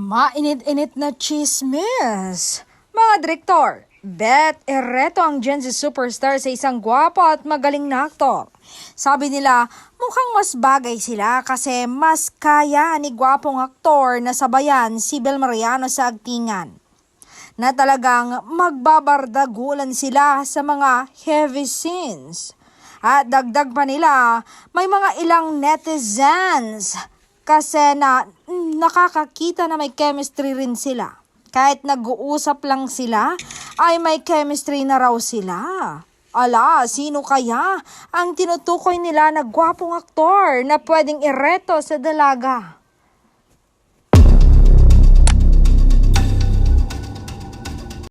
Mainit-init na chismis. Mga direktor, bet ereto ang Gen Z superstar sa isang gwapo at magaling na aktor. Sabi nila, mukhang mas bagay sila kasi mas kaya ni gwapong aktor na sabayan si Bel Mariano sa aktingan. Na talagang magbabardagulan sila sa mga heavy scenes. At dagdag pa nila, may mga ilang netizens kasi nakakakita na may chemistry rin sila. Kahit nag-uusap lang sila, ay may chemistry na raw sila. Ala, sino kaya ang tinutukoy nila na gwapong aktor na pwedeng ireto sa dalaga?